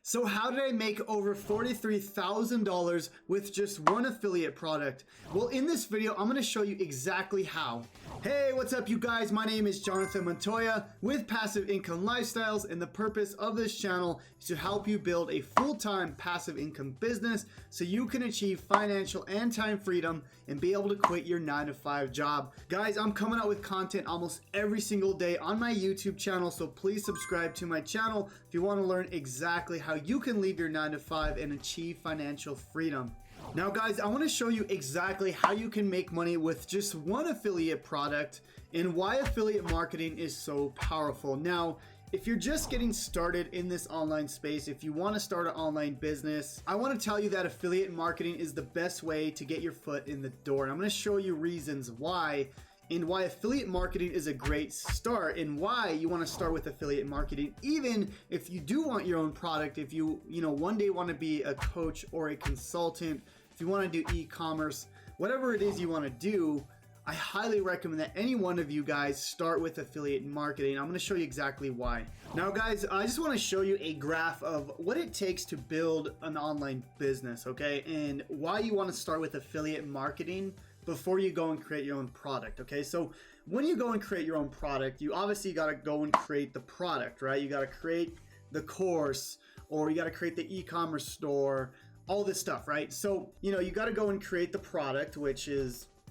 So how did I make over $43,000 with just one affiliate product? Well, in this video, I'm going to show you exactly how. Hey, what's up you guys? My name is Jonathan Montoya with Passive Income Lifestyles, and the purpose of this channel is to help you build a full-time passive income business so you can achieve financial and time freedom and be able to quit your 9-to-5 job. Guys, I'm coming out with content almost every single day on my YouTube channel, so please subscribe to my channel if you want to learn exactly how you can leave your 9-to-5 and achieve financial freedom. Now guys, I want to show you exactly how you can make money with just one affiliate product and why affiliate marketing is so powerful. Now, if you're just getting started in this online space, if you want to start an online business, I want to tell you that affiliate marketing is the best way to get your foot in the door. And I'm going to show you reasons why, and why affiliate marketing is a great start, and why you want to start with affiliate marketing even if you do want your own product. If you one day want to be a coach or a consultant, if you want to do e-commerce, whatever it is you want to do, I highly recommend that any one of you guys start with affiliate marketing. I'm going to show you exactly why. Now guys, I just want to show you a graph of what it takes to build an online business, okay? And why you want to start with affiliate marketing before you go and create your own product, okay? So when you go and create your own product, you obviously got to go and create the product, right? You got to create the course, or you got to create the e-commerce store, all this stuff, right? So, you got to go and create the product, which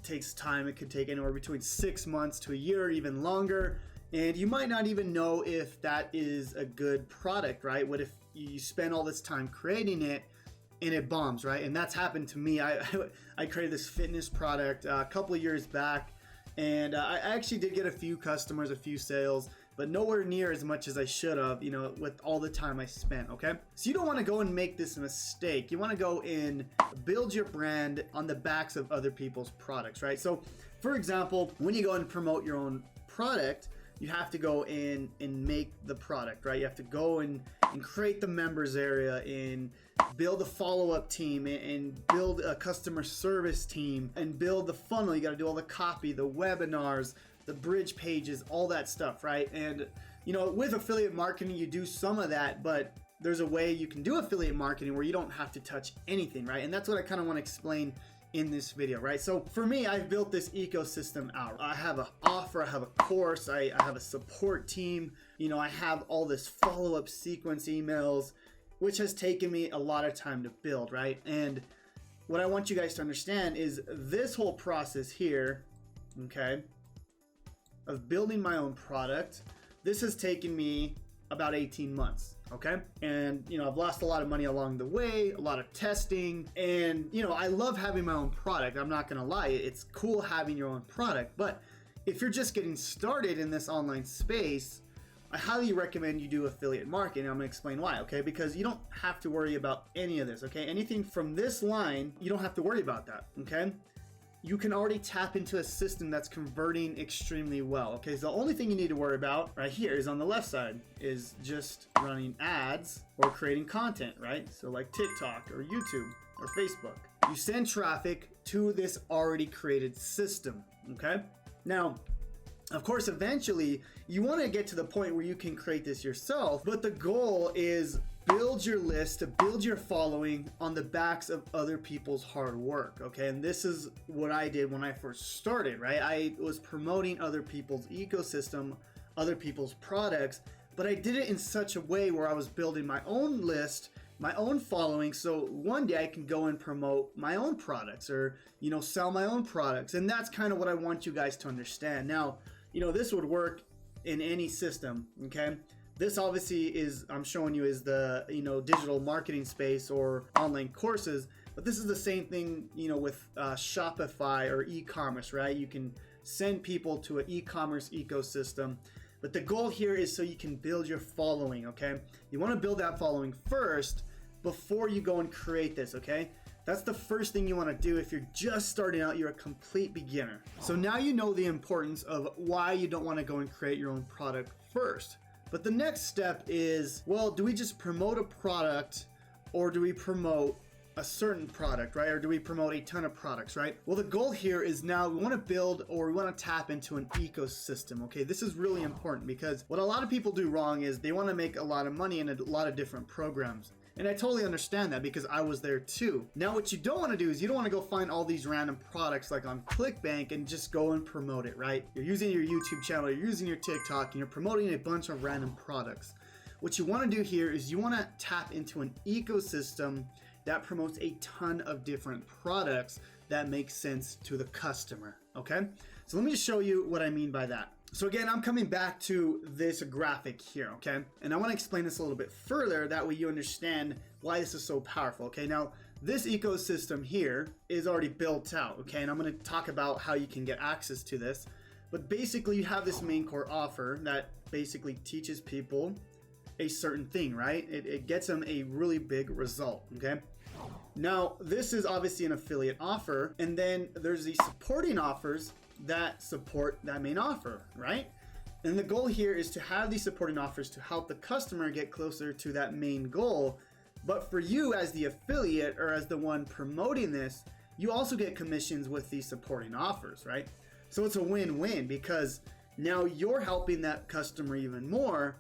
takes time. It could take anywhere between 6 months to a year, even longer. And you might not even know if that is a good product, right? What if you spend all this time creating it and it bombs, right? And that's happened to me. I created this fitness product a couple of years back, and I actually did get a few customers, a few sales, but nowhere near as much as I should have, with all the time I spent, okay? So you don't want to go and make this mistake. You want to go and build your brand on the backs of other people's products, right? So for example, when you go and promote your own product, you have to go in and make the product, right? You have to go and create the members area, and build a follow-up team, and build a customer service team, and build the funnel. You got to do all the copy, the webinars, the bridge pages, all that stuff, right? And with affiliate marketing, you do some of that, but there's a way you can do affiliate marketing where you don't have to touch anything, right? And that's what I kind of want to explain in this video, right? So for me, I've built this ecosystem out. I have an offer, I have a course, I have a support team, I have all this follow-up sequence emails, which has taken me a lot of time to build, right? And what I want you guys to understand is this whole process here, okay, of building my own product, this has taken me about 18 months, okay? And I've lost a lot of money along the way, a lot of testing, and I love having my own product. I'm not gonna lie, it's cool having your own product, but if you're just getting started in this online space, I highly recommend you do affiliate marketing. I'm gonna explain why, okay? Because you don't have to worry about any of this, okay? Anything from this line, you don't have to worry about that, okay? You can already tap into a system that's converting extremely well, okay? So the only thing you need to worry about right here is on the left side is just running ads or creating content, right? So like TikTok or YouTube or Facebook. You send traffic to this already created system, okay? Now, of course, eventually you want to get to the point where you can create this yourself, but the goal is build your list, to build your following on the backs of other people's hard work, okay? And this is what I did when I first started, right? I was promoting other people's ecosystem, other people's products, but I did it in such a way where I was building my own list, my own following, so one day I can go and promote my own products, or sell my own products. And that's kind of what I want you guys to understand. Now, this would work in any system, okay? This obviously I'm showing you is the digital marketing space or online courses, but this is the same thing with Shopify or e-commerce, right? You can send people to an e-commerce ecosystem, but the goal here is so you can build your following, okay? You want to build that following first before you go and create this, okay? That's the first thing you want to do if you're just starting out, you're a complete beginner. So now you know the importance of why you don't want to go and create your own product first. But the next step is, well, do we just promote a product, or do we promote a certain product, right? Or do we promote a ton of products, right? Well, the goal here is now we want to build, or we want to tap into an ecosystem, okay? This is really important because what a lot of people do wrong is they want to make a lot of money in a lot of different programs. And I totally understand that because I was there too. Now, what you don't want to do is you don't want to go find all these random products like on Clickbank and just go and promote it, right? You're using your YouTube channel, you're using your TikTok, and you're promoting a bunch of random products. What you want to do here is you want to tap into an ecosystem that promotes a ton of different products that make sense to the customer, okay? So let me just show you what I mean by that. So again, I'm coming back to this graphic here, okay? And I want to explain this a little bit further, that way you understand why this is so powerful, okay? Now, this ecosystem here is already built out, okay? And I'm going to talk about how you can get access to this. But basically, you have this main core offer that basically teaches people a certain thing, right? It gets them a really big result, okay? Now, this is obviously an affiliate offer, and then there's the supporting offers that support that main offer, right? And the goal here is to have these supporting offers to help the customer get closer to that main goal. But for you as the affiliate or as the one promoting this, you also get commissions with these supporting offers, right? So it's a win-win because now you're helping that customer even more,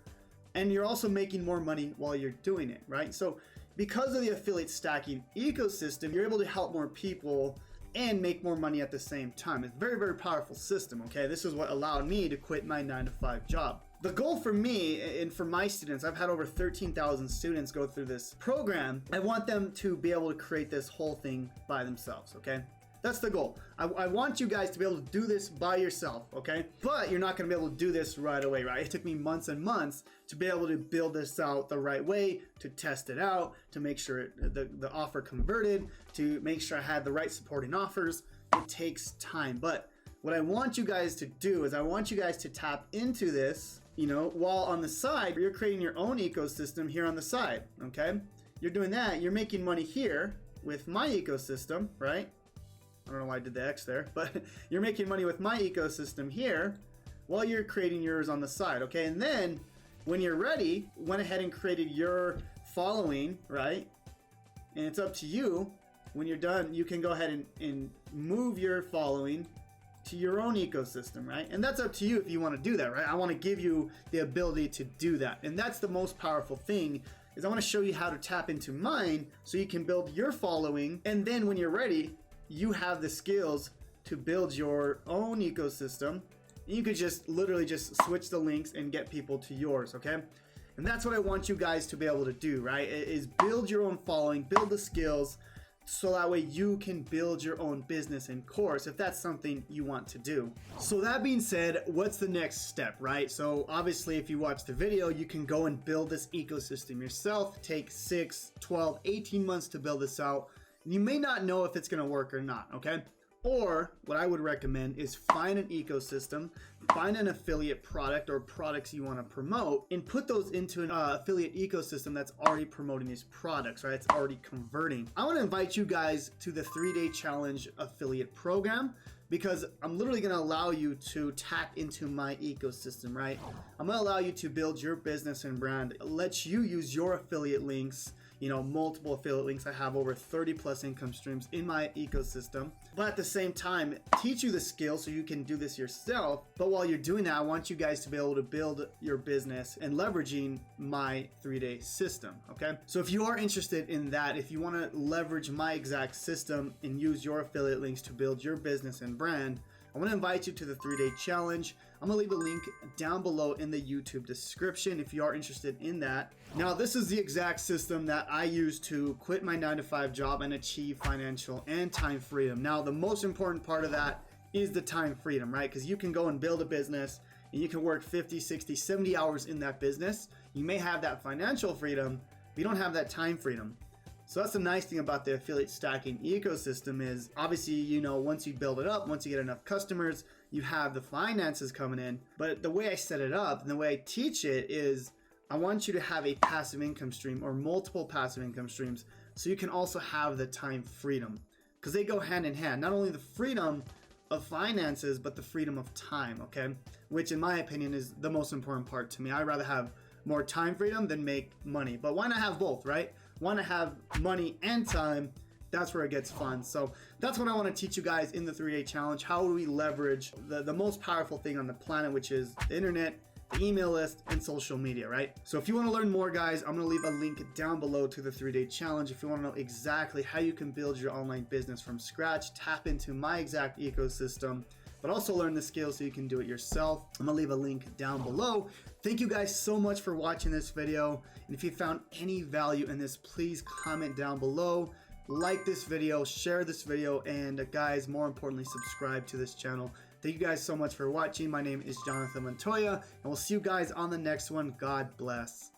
and you're also making more money while you're doing it, right? So because of the affiliate stacking ecosystem, you're able to help more people and make more money at the same time. It's a very, very powerful system, okay? This is what allowed me to quit my 9-to-5 job. The goal for me and for my students, I've had over 13,000 students go through this program. I want them to be able to create this whole thing by themselves, okay? That's the goal. I want you guys to be able to do this by yourself, okay? But you're not gonna be able to do this right away, right? It took me months and months to be able to build this out the right way, to test it out, to make sure the offer converted, to make sure I had the right supporting offers. It takes time. But what I want you guys to do is I want you guys to tap into this, you know, while on the side, you're creating your own ecosystem here on the side, okay? You're doing that, you're making money here with my ecosystem, right? I don't know why I did the X there, but you're making money with my ecosystem here while you're creating yours on the side, okay? And then when you're ready, went ahead and created your following, right? And it's up to you. When you're done, you can go ahead and move your following to your own ecosystem, right? And that's up to you if you want to do that, right? I want to give you the ability to do that. And that's the most powerful thing, is I want to show you how to tap into mine so you can build your following. And then when you're ready, you have the skills to build your own ecosystem. You could just literally just switch the links and get people to yours, okay? And that's what I want you guys to be able to do, right? Is build your own following, build the skills, so that way you can build your own business and course if that's something you want to do. So that being said, what's the next step, right? So obviously if you watch the video, you can go and build this ecosystem yourself. Take 6, 12, 18 months to build this out. You may not know if it's gonna work or not, okay? Or what I would recommend is find an ecosystem, find an affiliate product or products you wanna promote, and put those into an affiliate ecosystem that's already promoting these products, right? It's already converting. I wanna invite you guys to the 3-day challenge affiliate program, because I'm literally gonna allow you to tap into my ecosystem, right? I'm gonna allow you to build your business and brand, let you use your affiliate links, you know, multiple affiliate links. I have over 30+ income streams in my ecosystem, but at the same time, teach you the skills so you can do this yourself. But while you're doing that, I want you guys to be able to build your business and leveraging my 3-day system, okay? So if you are interested in that, if you wanna leverage my exact system and use your affiliate links to build your business and brand, I want to invite you to the 3-day challenge. I'm going to leave a link down below in the YouTube description if you are interested in that. Now, this is the exact system that I use to quit my 9-to-5 job and achieve financial and time freedom. Now, the most important part of that is the time freedom, right? Because you can go and build a business and you can work 50, 60, 70 hours in that business. You may have that financial freedom, but you don't have that time freedom. So that's the nice thing about the affiliate stacking ecosystem is obviously, you know, once you build it up, once you get enough customers, you have the finances coming in. But the way I set it up and the way I teach it is I want you to have a passive income stream or multiple passive income streams so you can also have the time freedom, because they go hand in hand. Not only the freedom of finances, but the freedom of time, okay? Which in my opinion is the most important part to me. I'd rather have more time freedom than make money, but why not have both, right? Want to have money and time. That's where it gets fun. So that's what I want to teach you guys in the 3-day challenge. How do we leverage the most powerful thing on the planet, which is the internet, the email list, and social media, right? So if you want to learn more, guys, I'm going to leave a link down below to the 3-day challenge. If you want to know exactly how you can build your online business from scratch, tap into my exact ecosystem, but also learn the skills so you can do it yourself, I'm gonna leave a link down below. Thank you guys so much for watching this video. And if you found any value in this, please comment down below, like this video, share this video, and guys, more importantly, subscribe to this channel. Thank you guys so much for watching. My name is Jonathan Montoya, and we'll see you guys on the next one. God bless.